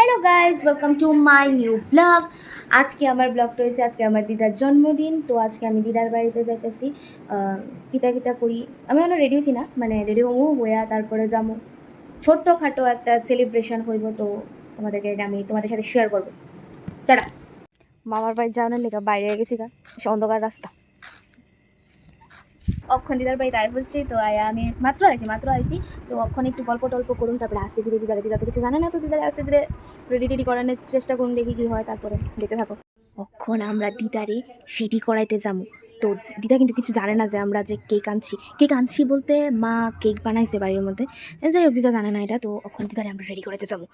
Hello guys, welcome to my new blog. আজকে আমার ব্লগটা হয়েছে, আজকে আমার দিদার জন্মদিন। তো আজকে আমি দিদার বাড়িতে যাইতেছি। কিতা করি, আমি এখনো রেডি হয়েছি না, মানে রেডি হবো হইয়া তারপরে যাবো। ছোট্টখাটো একটা সেলিব্রেশন হইব, তো তোমাদেরকে এটা আমি তোমাদের সাথে শেয়ার করবো। তারা মামার বাড়ি যাওয়ানোর লেগে বাইরে গেছি গা, অন্ধকার রাস্তা। অক্ষণ দিদার বাড়িতে আয় বলছি, তো আমি মাত্র আইছি। তো অক্ষণ একটু গল্প টল্প করুন, তারপরে আস্তে ধীরে দিদা তো কিছু জানে না, তো দিদারে আস্তে ধীরে রেডি করানোর চেষ্টা করুন, দেখি কি হয়, তারপরে দেখতে থাকো। অক্ষণ আমরা দিদারে রেডি করাইতে যাবো। তো দিদা কিন্তু কিছু জানে না যে আমরা যে কেক আনছি বলতে মা কেক বানাইছে বাড়ির মধ্যে। যাই হোক, দিদা জানে না এটা। তো অক্ষণ দিদারে আমরা রেডি করাইতে যাবো।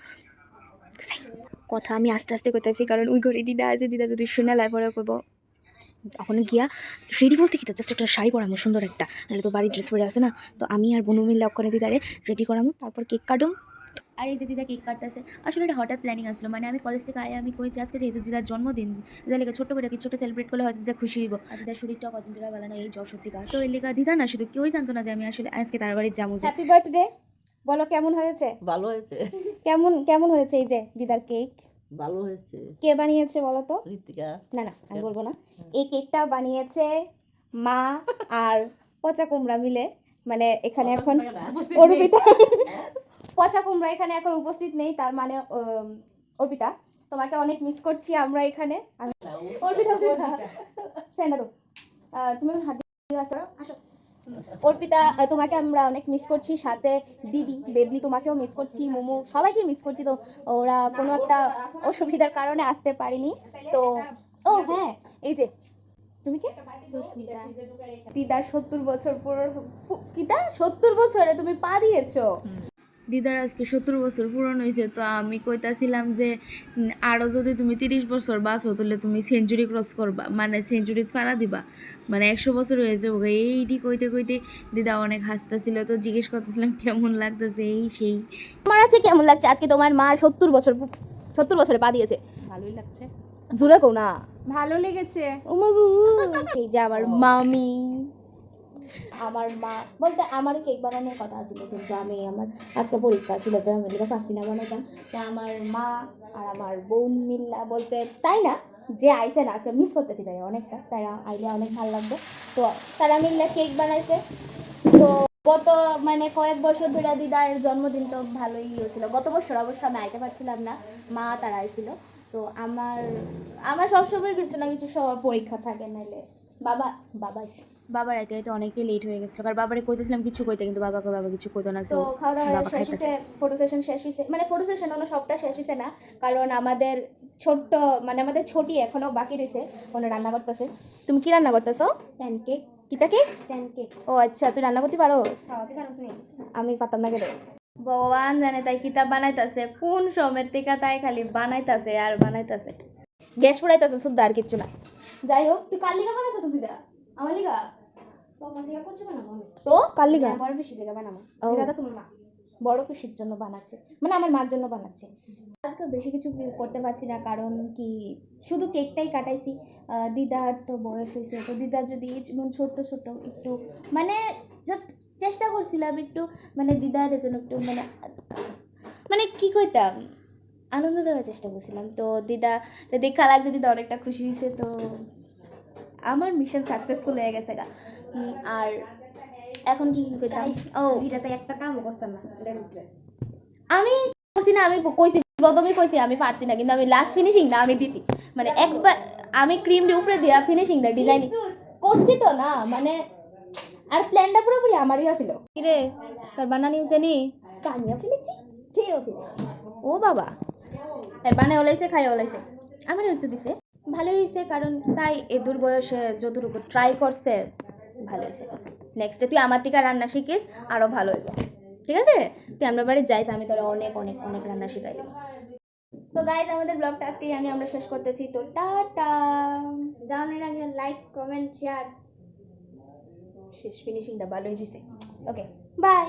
কথা আমি আস্তে আস্তে করতেছি, কারণ ওই ঘরে দিদা আছে, দিদা যদি শুনে লাই পরে করবো। ওখানে গিয়া রেডি বলতে কি, তো জাস্ট একটা শাড়ি পরামো সুন্দর একটা, নাহলে তো বাড়ির ড্রেস পরে আসে না। তো আমি আর বোনু মিললে ওখানে দিদারে রেডি করামো, তারপর কেক কাটুম। আর এই যে দিদা কেক কাটতেছে, আসলে এটা হঠাৎ প্ল্যানিং আসলো। মানে আমি কলেজ থেকে আমি কইছি আজকে যেহেতু দিদার জন্মদিন, দিদা লেগে ছোট্ট করে কিছুটা সেলিব্রেট করলে হয়তো দিদা খুশি হইব। আর দিদার শরীরটাও কদিন ধরে ভালো না, এই জ্বর সর্দি কাশ। তো এই লেগা দিদা না, শুধু কেউই জানতো না যে আমি আসলে আজকে তার বাড়ির যাবো। হ্যাপি বার্থডে বলো, কেমন হয়েছে? ভালো হয়েছে। কেমন হয়েছে এই যে দিদার কেক? ভালো হয়েছে। কে বানিয়েছে বলো তো? ঋতিকা। না আমি বলবো না। এই কেকটা বানিয়েছে মা আর পচা কুমড়া মিলে। মানে এখানে এখন অর্পিতা পচা কুমড়া এখানে এখন উপস্থিত নেই, তার মানে অর্পিতা তোমাকে অনেক মিস করছি আমরা এখানে। অর্পিতা তুমি হাত দিয়ে আসো। অর্পিতা, তোমাকে আমরা অনেক মিস করছি, সাথে দিদি বেবলি তোমাকেও মিস করছি, মোমো সবাইকে মিস করছি। তো ওরা কোনো একটা অসুবিধার কারণে আসতে পারেনি। তো ও হ্যাঁ, এই যে তুমি কি দিদার 70 বছর পুরো, কিটা 70 বছরে তুমি পা দিয়েছো? দিদার আজকে 70 বছর পূরণ হয়েছে। তো আমি কইতাছিলাম যে আরও যদি তুমি 30 বছর বাঁচো তাহলে তুমি সেঞ্চুরি ক্রস করবা, মানে সেঞ্চুরি ফাড়া দিবা, মানে 100 বছর হয়ে যাবো। এইটি কইতে দিদা অনেক হাসতেছিল। তো জিজ্ঞেস করতেছিলাম কেমন লাগতেছে, এই সেই। তোমার আছে কেমন লাগছে আজকে তোমার মা 70 বছরে পা দিয়েছে? ভালোই লাগছে। জোরে কও না। ভালো লেগেছে। এই যে আমার মামি, আমার মা বলতে আমারও কেক বানানোর কথা ছিল, কিন্তু আমার আজকে পরীক্ষা ছিল, তো আমি এটা পারছি না বানাইতাম। তা আমার মা আর আমার বোন মিল্লা বলতে, তাই না, যে আইসে না আজকে মিস করতেছি তাই অনেকটা, তারা আইলে অনেক ভালো লাগবে। তো তারা মিল্লা কেক বানাইছে। তো গত মানে কয়েক বছর ধরে দিদার জন্মদিন তো ভালোই হয়েছিল। গত বছর অবশ্য আমি আইতে পারছিলাম না, মা তারা আইছিল। তো আমার সবসময় কিছু না কিছু সব পরীক্ষা থাকে, নাইলে বাবার আইতে অনেকটাই লেট হয়ে গেছিলো, কারণ বাবারে কইতেছিলাম কিছু কইতে, কিন্তু বাবা কিছু কইতো না। তো খাওয়া দাওয়া শেষ হয়েছে, ফটো সেশন শেষ হয়েছে, মানে ফটো সেশন হলো সবটা শেষ হয়েছে না, কারণ আমাদের আমাদের ছোটি এখনো বাকি রয়েছে, কোনো রান্না করতেছে। তুমি কি রান্না করতেছো? প্যানকেক। কিতা কেক? প্যানকেক। ও আচ্ছা, তুই রান্না করতে পারো? আমি পারতাম না কেটে। ভগবান জানে তাই কিতাব বানাইতেছে, কোন সময়ের থেকে তাই খালি বানাইতেছে আর বানাইতেছে, গ্যাস ফুরাইতেছে শুদ্ধ, আর কিচ্ছু না। যাই হোক, তুই কার লিগা বানাইতেছিস দিদা? আমার লিগা? তো কার লিগা? বড় পিসির লিগা বানাবো। দিদা তোমার মা বড় পিসির জন্য বানাচ্ছে, মানে আমার মার জন্য বানাচ্ছে। আজকে বেশি কিছু করতে পারছি না, কারণ কি শুধু কেকটাই কাটাইছি। দিদার তো বয়স হয়েছে, তো দিদার যদি ছোট্ট একটু মানে জাস্ট চেষ্টা করছিলাম একটু, মানে দিদার যেন একটু মানে কি কইতাম, আনন্দ দেওয়ার চেষ্টা করছিলাম। তো দিদা দেখা লাগছে, দিদা অনেকটা খুশি হয়েছে। তো আমার মিশন সাকসেসফুল হয়ে গেছে গা। আর এখন কি কইতাম, ও যেটাতে একটা কাম করছ না, আমি করছি না, আমি কইছি প্রথমেই কইছি আমি পারছি না, কিন্তু আমি লাস্ট ফিনিশিংটা আমি দিছি, মানে একবার আমি ক্রিম দিয়ে উপরে দিয়া ফিনিশিংটা ডিজাইন করছি তো না, মানে আর প্ল্যানটা পুরোপুরি আমারই ছিল। কি রে তোর বানানি হইছে নি? কামিও ফেলেছি, খেয়েও ফেলেছি। ও বাবা, তাই বানায় ওলাইছে, খাইয়ে ওলাইছে, আমারও একটু দিছে। ভালোই হয়েছে, কারণ তাই এদুর বয়সে যতটুকু ট্রাই করছে ভালো হয়েছে। নেক্সটে তুই আমার থেকে রান্না শিখিস, আরও ভালো হইব, ঠিক আছে? তুই আমরা বাড়ি যাইস, আমি তোরা অনেক অনেক অনেক রান্না শিখাই দেবো। তো গাইজ, আমাদের ব্লগটা আজকেই আমরা শেষ করতেছি। তো টাটা। জানার আগে লাইক কমেন্ট শেয়ার। শেষ ফিনিশিংটা ভালোই দিছে। ওকে, বাই।